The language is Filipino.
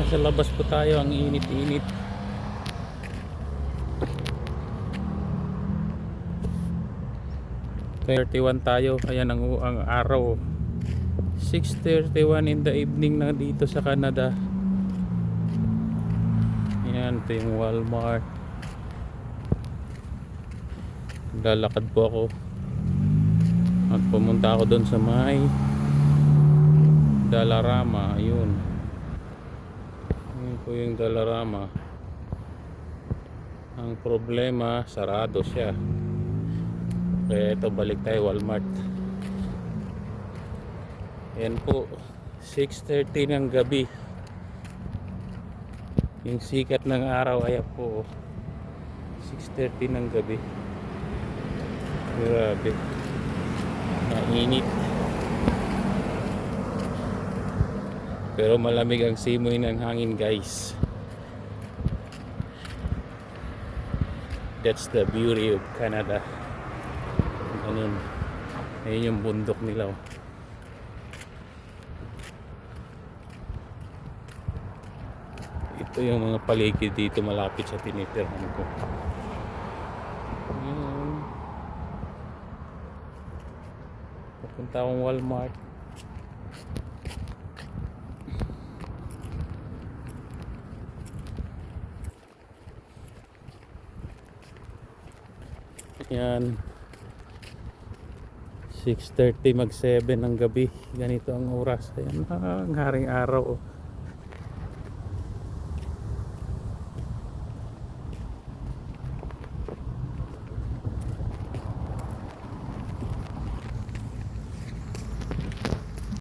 nasa labas po tayo, ang init-init. .31 tayo, ayan ang araw. 6:31 in the evening na dito sa Canada. Ayan, ito yung Walmart. Lalakad po ako at pumunta ako doon sa may Dollarama. Ayun po yung Dollarama. Ang problema, sarado siya. Kaya ito, balik tayo Walmart. Yan po, 6:30 ng gabi. Yung sikat ng araw, ayan po, 6:30 ng gabi. Grabe, mainit. Pero malamig ang simoy ng hangin, guys. That's the beauty of Canada. Ganun. Ayun yung bundok nila, oh. Ito yung mga paligid dito malapit sa tinitirhan ko. Ayan. Papunta akong Walmart. Ayan, 6:30 mag 7 ng gabi. Ganito ang oras. Ayan, ang haring araw, oh.